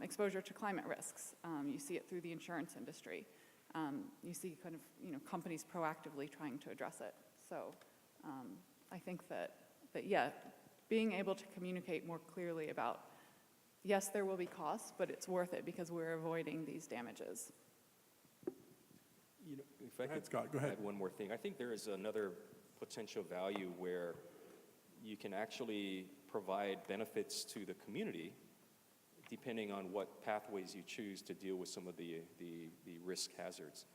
exposure to climate risks. You see it through the insurance industry. You see kind of, companies proactively trying to address it. So I think that yeah, being able to communicate more clearly about, yes, there will be costs, but it's worth it because we're avoiding these damages. If I could Scott, go ahead. add one more thing. I think there is another potential value where you can actually provide benefits to the community depending on what pathways you choose to deal with some of the risk hazards.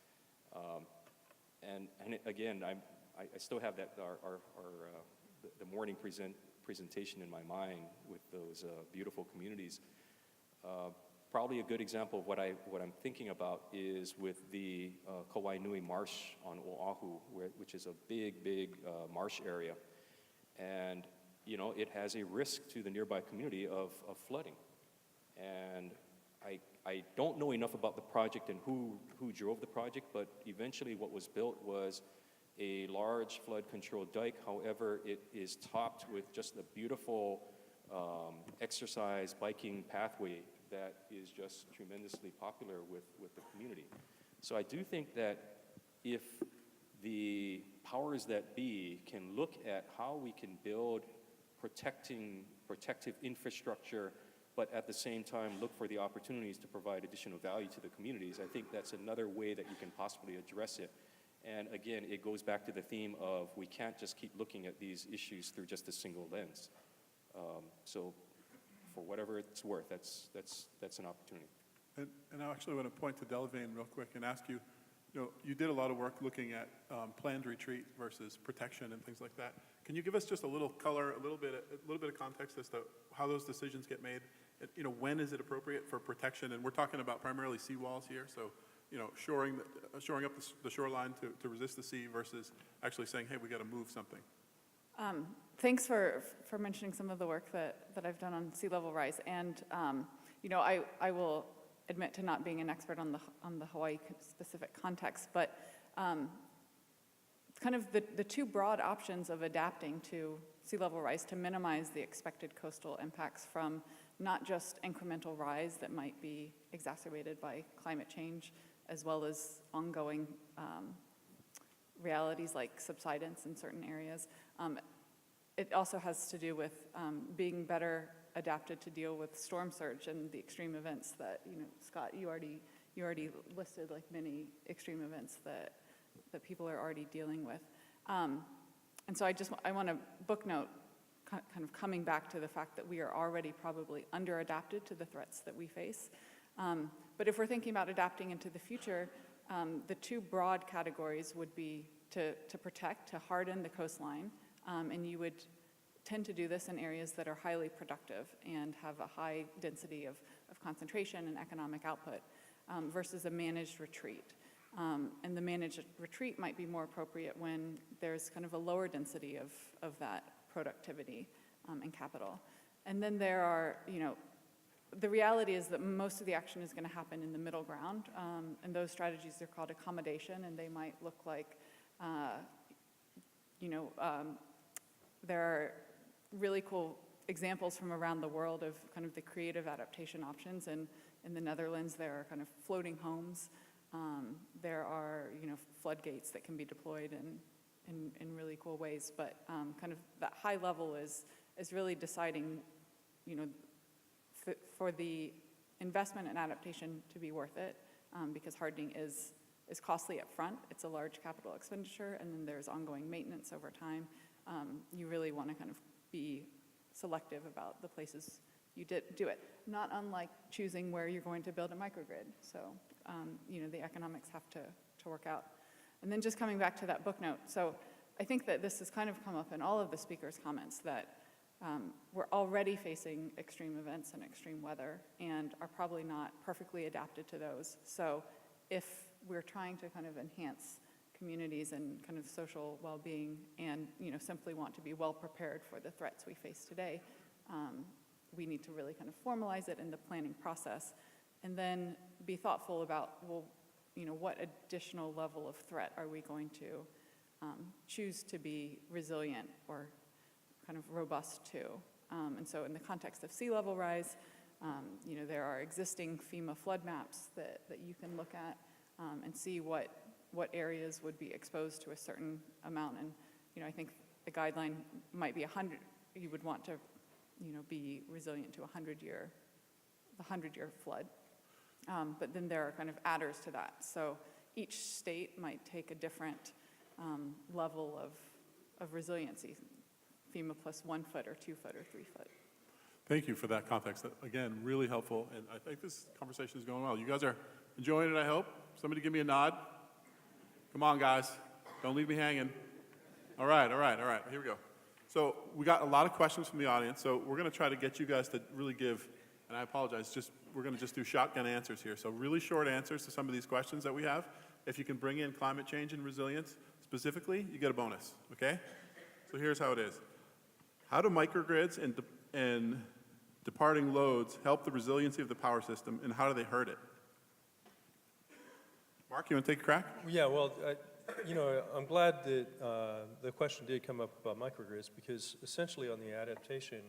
And again, I still have that the morning presentation in my mind with those beautiful communities. Probably a good example of what I'm thinking about is with the Kauai Nui Marsh on Oahu, which is a big marsh area. And, it has a risk to the nearby community of flooding. And I don't know enough about the project and who drove the project, but eventually what was built was a large flood control dike. However, it is topped with just a beautiful exercise biking pathway that is just tremendously popular with the community. So I do think that if the powers that be can look at how we can build protective infrastructure, but at the same time look for the opportunities to provide additional value to the communities, I think that's another way that you can possibly address it. And again, it goes back to the theme of we can't just keep looking at these issues through just a single lens. So for whatever it's worth, that's an opportunity. And I actually want to point to Delavane real quick and ask you, you did a lot of work looking at planned retreat versus protection and things like that. Can you give us just a little color, a little bit of context as to how those decisions get made? When is it appropriate for protection? And we're talking about primarily seawalls here, so shoring up the shoreline to resist the sea versus actually saying, hey, we got to move something. Thanks for mentioning some of the work that I've done on sea level rise. And, I will admit to not being an expert on the Hawaii specific context, but it's kind of the two broad options of adapting to sea level rise to minimize the expected coastal impacts from not just incremental rise that might be exacerbated by climate change, as well as ongoing realities like subsidence in certain areas. It also has to do with being better adapted to deal with storm surge and the extreme events that, Scott, you already listed like many extreme events that people are already dealing with. And so I want to booknote kind of coming back to the fact that we are already probably under adapted to the threats that we face. But if we're thinking about adapting into the future, the two broad categories would be to protect, to harden the coastline, and you would tend to do this in areas that are highly productive and have a high density of concentration and economic output versus a managed retreat. And the managed retreat might be more appropriate when there's kind of a lower density of that productivity and capital. And then there are, the reality is that most of the action is going to happen in the middle ground, and those strategies are called accommodation, and they might look like, there are really cool examples from around the world of kind of the creative adaptation options. And in the Netherlands, there are kind of floating homes. There are, floodgates that can be deployed in really cool ways. But kind of that high level is really deciding, for the investment and adaptation to be worth it, because hardening is costly up front. It's a large capital expenditure, and then there's ongoing maintenance over time. You really want to kind of be selective about the places you do it, not unlike choosing where you're going to build a microgrid. So, the economics have to work out. And then just coming back to that book note. So I think that this has kind of come up in all of the speakers' comments that we're already facing extreme events and extreme weather and are probably not perfectly adapted to those. So if we're trying to kind of enhance communities and kind of social well-being and, simply want to be well prepared for the threats we face today, we need to really kind of formalize it in the planning process and then be thoughtful about, well, what additional level of threat are we going to choose to be resilient or kind of robust to? And so in the context of sea level rise, there are existing FEMA flood maps that you can look at and see what areas would be exposed to a certain amount. And, I think the guideline might be 100, you would want to, be resilient to the 100-year flood. But then there are kind of adders to that. So each state might take a different level of resiliency, FEMA plus 1 foot or 2 foot or 3 foot. Thank you for that context. Again, really helpful, and I think this conversation is going well. You guys are enjoying it, I hope. Somebody give me a nod. Come on, guys. Don't leave me hanging. All right. Here we go. So we got a lot of questions from the audience, so we're going to try to get you guys to really give, and I apologize, we're going to just do shotgun answers here. So really short answers to some of these questions that we have. If you can bring in climate change and resilience specifically, you get a bonus, okay? So here's how it is. How do microgrids and departing loads help the resiliency of the power system, and how do they hurt it? Mark, you want to take a crack? Yeah, well, I'm glad that the question did come up about microgrids because essentially on the adaptation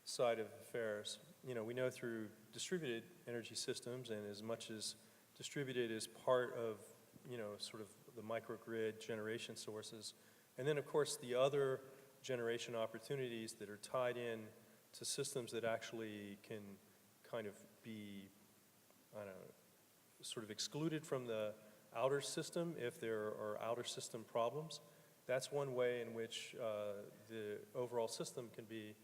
side of affairs, we know through distributed energy systems and as much as distributed as part of, sort of the microgrid generation sources. And then, of course, the other generation opportunities that are tied in to systems that actually can kind of be, sort of excluded from the outer system if there are outer system problems. That's one way in which the overall system can be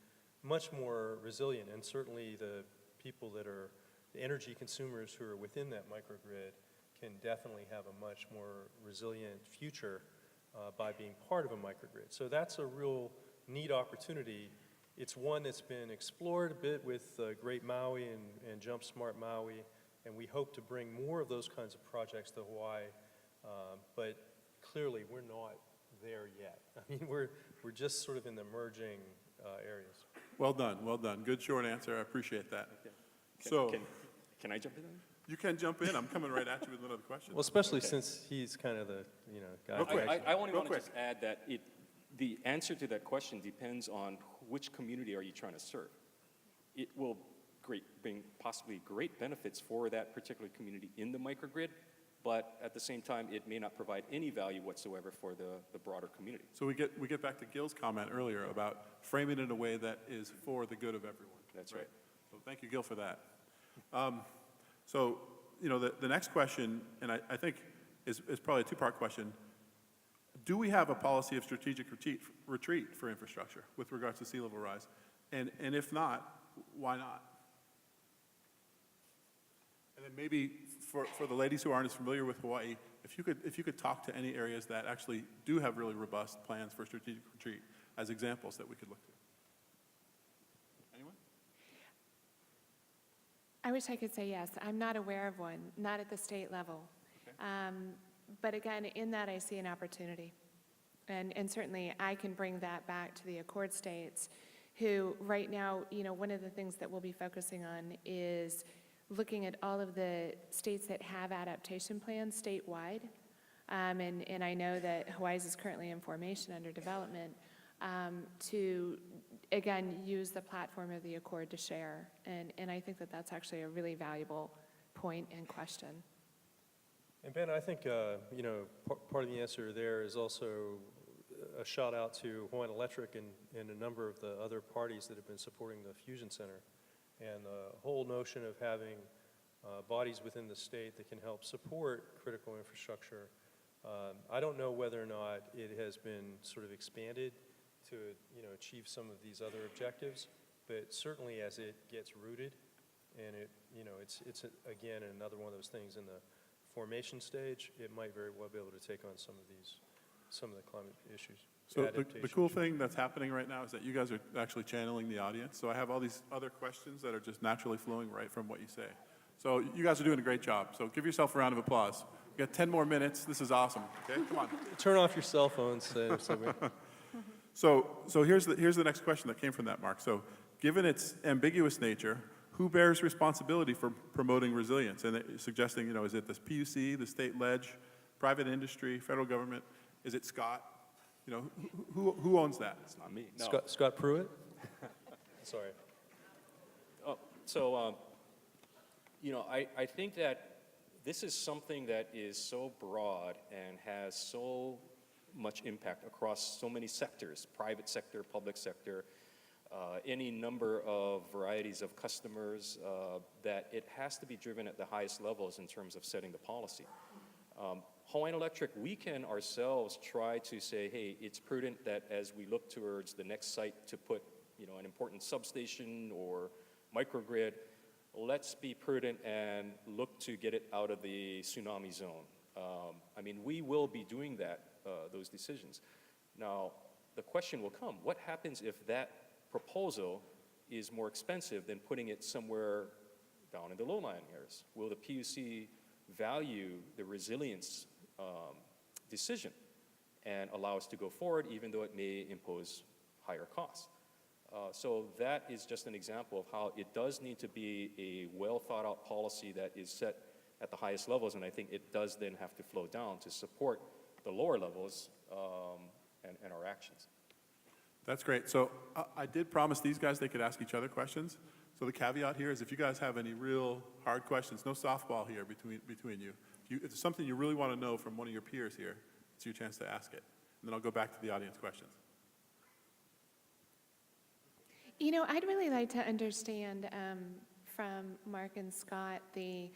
much more resilient, and certainly the people that are the energy consumers who are within that microgrid can definitely have a much more resilient future by being part of a microgrid. So that's a real neat opportunity. It's one that's been explored a bit with Great Maui and Jump Smart Maui, and we hope to bring more of those kinds of projects to Hawaii, but clearly we're not there yet. I mean, we're just sort of in the emerging areas. Well done. Good short answer. I appreciate that. Okay. Can I jump in? You can jump in. I'm coming right at you with another question. Well, especially since he's kind of the guy. Real quick. I only Real want to quick. just add that the answer to that question depends on which community are you trying to serve. It will bring possibly great benefits for that particular community in the microgrid, but at the same time, it may not provide any value whatsoever for the broader community. So we get back to Gil's comment earlier about framing it in a way that is for the good of everyone. That's right. So thank you, Gil, for that. So, the next question, and I think is probably a two-part question. Do we have a policy of strategic retreat for infrastructure with regards to sea level rise? And if not, why not? And then maybe for the ladies who aren't as familiar with Hawaii, if you could talk to any areas that actually do have really robust plans for strategic retreat as examples that we could look to. Anyone? I wish I could say yes. I'm not aware of one, not at the state level. Okay. But again, in that I see an opportunity. And certainly I can bring that back to the Accord states who right now, one of the things that we'll be focusing on is looking at all of the states that have adaptation plans statewide. And I know that Hawaii's is currently in formation under development to, again, use the platform of the Accord to share. And I think that that's actually a really valuable point and question. And Ben, I think, part of the answer there is also a shout out to Hawaiian Electric and a number of the other parties that have been supporting the Fusion Center. And the whole notion of having bodies within the state that can help support critical infrastructure. I don't know whether or not it has been sort of expanded to, achieve some of these other objectives, but certainly as it gets rooted, and it's again another one of those things in the formation stage, it might very well be able to take on some of the climate issues. So the adaptation. cool thing that's happening right now is that you guys are actually channeling the audience. So I have all these other questions that are just naturally flowing right from what you say. So you guys are doing a great job. So give yourself a round of applause. You got 10 more minutes. This is awesome. Okay, come on. Turn off your cell phones. So here's the next question that came from that, Mark. So given its ambiguous nature, who bears responsibility for promoting resilience? And suggesting, is it the PUC, the state ledge, private industry, federal government? Is it Scott? Who owns that? It's not me. No. Scott Pruitt? Sorry. So, I think that this is something that is so broad and has so much impact across so many sectors, private sector, public sector, any number of varieties of customers, that it has to be driven at the highest levels in terms of setting the policy. Hawaiian Electric, we can ourselves try to say, hey, it's prudent that as we look towards the next site to put, an important substation or microgrid, let's be prudent and look to get it out of the tsunami zone. We will be doing that, those decisions. Now, the question will come, what happens if that proposal is more expensive than putting it somewhere down in the low-lying areas? Will the PUC value the resilience decision and allow us to go forward even though it may impose higher costs? So that is just an example of how it does need to be a well-thought-out policy that is set at the highest levels, and I think it does then have to flow down to support the lower levels and our actions. That's great. So I did promise these guys they could ask each other questions. So the caveat here is if you guys have any real hard questions, no softball here between you. If it's something you really want to know from one of your peers here, it's your chance to ask it. And then I'll go back to the audience questions. I'd really like to understand from Mark and Scott the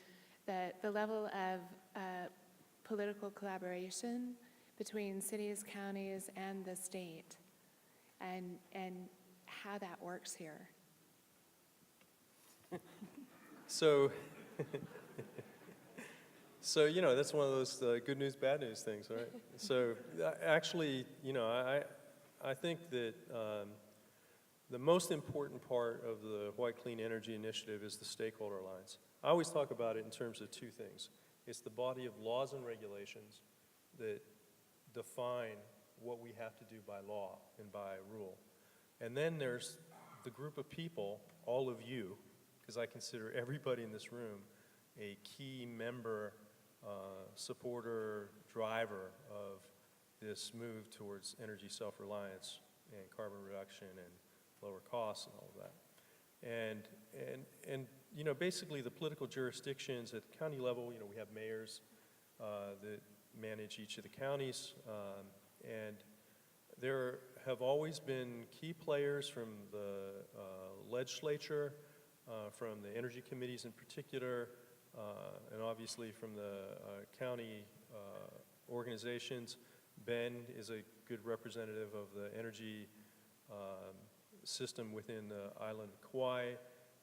level of political collaboration between cities, counties, and the state, and how that works here. So, that's one of those good news, bad news things, right? So, actually, I think that the most important part of the Hawaii Clean Energy Initiative is the stakeholder alliance. I always talk about it in terms of two things. It's the body of laws and regulations that define what we have to do by law and by rule. And then there's the group of people, all of you, because I consider everybody in this room a key member, supporter, driver of this move towards energy self-reliance and carbon reduction and lower costs and all of that. And basically the political jurisdictions at the county level, we have mayors that manage each of the counties, and there have always been key players from the legislature, from the energy committees in particular, and obviously from the county organizations. Ben is a good representative of the energy system within the island of Kauai,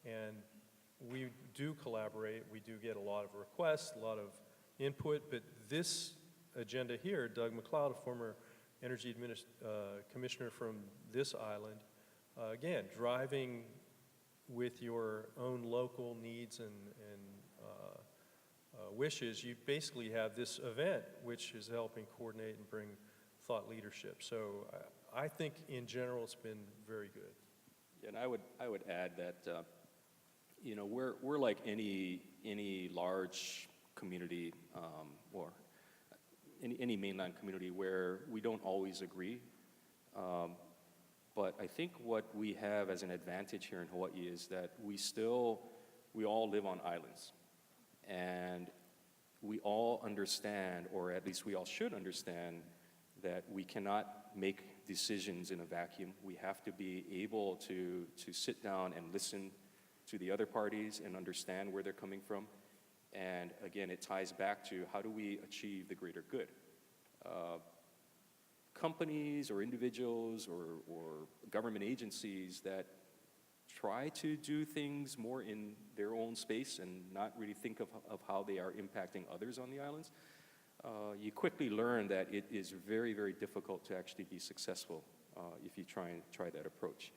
and we do collaborate. We do get a lot of requests, a lot of input, but this agenda here, Doug McLeod, a former energy commissioner from this island, again, driving with your own local needs and wishes, you basically have this event which is helping coordinate and bring thought leadership. So I think in general it's been very good. And I would add that we're like any large community or any mainland community where we don't always agree. But I think what we have as an advantage here in Hawaii is that we all live on islands, and we all understand, or at least we all should understand, that we cannot make decisions in a vacuum. We have to be able to sit down and listen to the other parties and understand where they're coming from. And again, it ties back to how do we achieve the greater good? Companies or individuals or government agencies that try to do things more in their own space and not really think of how they are impacting others on the islands, you quickly learn that it is very, very difficult to actually be successful if you try that approach.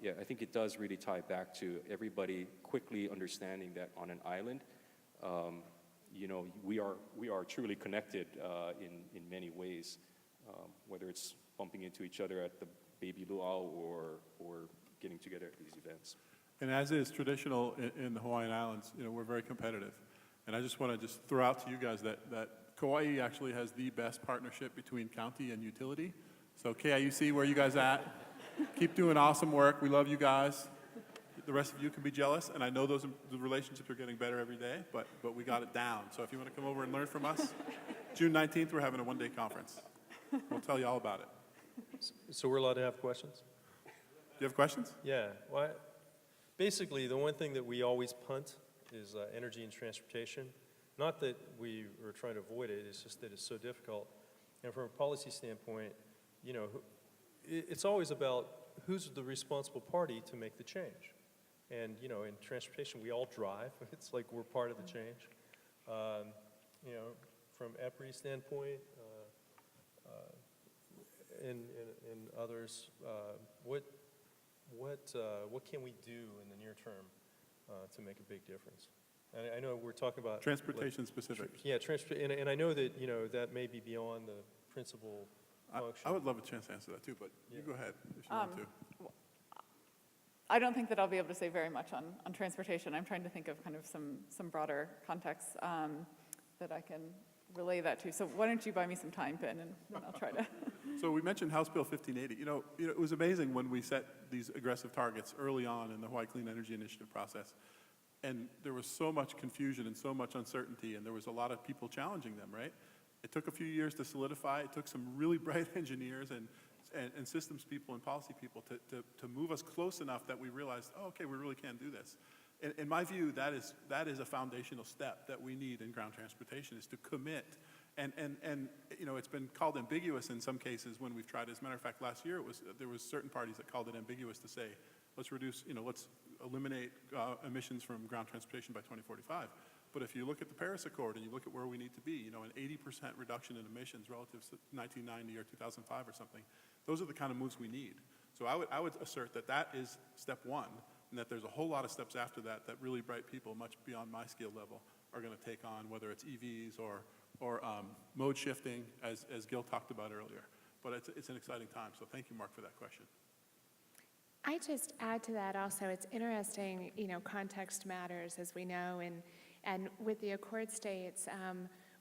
Yeah, I think it does really tie back to everybody quickly understanding that on an island, you know, we are truly connected in many ways, whether it's bumping into each other at the baby luau or getting together at these events. And as is traditional in the Hawaiian Islands, you know, we're very competitive. And I just want to throw out to you guys that Kauai actually has the best partnership between county and utility. So KIUC, where are you guys at? Keep doing awesome work. We love you guys. The rest of you can be jealous, and I know the relationships are getting better every day, but we got it down. So if you want to come over and learn from us, June 19th, we're having a one-day conference. We'll tell you all about it. So we're allowed to have questions? Do you have questions? Yeah. Well, basically, the one thing that we always punt is energy and transportation. Not that we are trying to avoid it, it's just that it's so difficult. And from a policy standpoint, you know, it's always about who's the responsible party to make the change. And, you know, in transportation, we all drive. It's like we're part of the change. You know, from EPRI standpoint, and others, what can we do in the near term to make a big difference? And I know we're talking about Transportation specific. Yeah, and I know that, you know, that may be beyond the principal function. I would love a chance to answer that too, but you go ahead if you want to. I don't think that I'll be able to say very much on transportation. I'm trying to think of kind of some broader contexts that I can relay that to. So why don't you buy me some time, Ben, and I'll try to. So we mentioned House Bill 1580. You know, it was amazing when we set these aggressive targets early on in the Hawaii Clean Energy Initiative process. And there was so much confusion and so much uncertainty, and there was a lot of people challenging them, right? It took a few years to solidify. It took some really bright engineers and systems people and policy people to move us close enough that we realized, oh, okay, we really can do this. In my view, that is a foundational step that we need in ground transportation, is to commit. And you know, it's been called ambiguous in some cases when we've tried. As a matter of fact, last year there was certain parties that called it ambiguous to say, let's reduce, you know, let's eliminate emissions from ground transportation by 2045. But if you look at the Paris Accord and you look at where we need to be, you know, an 80% reduction in emissions relative to 1990 or 2005 or something, those are the kind of moves we need. So I would assert that is step one, and that there's a whole lot of steps after that really bright people, much beyond my skill level, are going to take on, whether it's EVs or mode shifting, as Gil talked about earlier. But it's an exciting time, so thank you, Mark, for that question. I just add to that also, it's interesting, you know, context matters, as we know, and with the Accord states,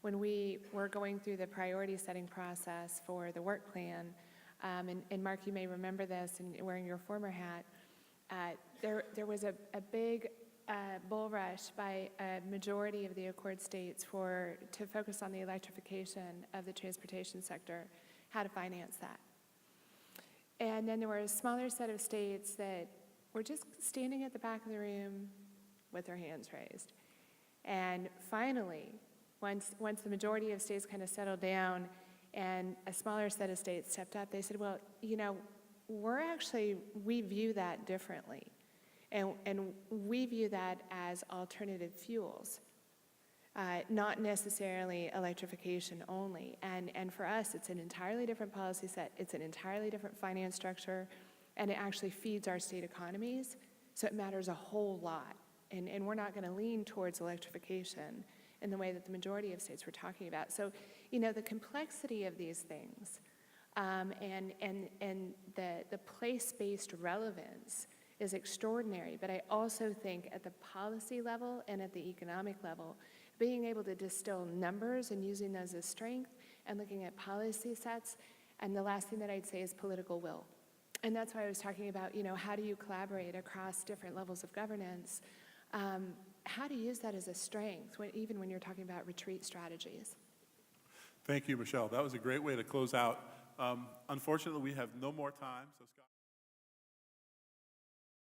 when we were going through the priority setting process for the work plan, and Mark, you may remember this, and wearing your former hat, there was a big bull rush by a majority of the Accord states to focus on the electrification of the transportation sector, how to finance that. And then there were a smaller set of states that were just standing at the back of the room with their hands raised. And finally, once the majority of states kind of settled down and a smaller set of states stepped up, they said, well, you know, we view that differently. And we view that as alternative fuels, not necessarily electrification only. And for us, it's an entirely different policy set, it's an entirely different finance structure, and it actually feeds our state economies, so it matters a whole lot. And we're not going to lean towards electrification in the way that the majority of states were talking about. So, you know, the complexity of these things and the place-based relevance is extraordinary, but I also think at the policy level and at the economic level, being able to distill numbers and using those as strength and looking at policy sets, and the last thing that I'd say is political will. And that's why I was talking about, you know, how do you collaborate across different levels of governance? How to use that as a strength, even when you're talking about retreat strategies. Thank you, Michelle. That was a great way to close out. Unfortunately, we have no more time, so Scott.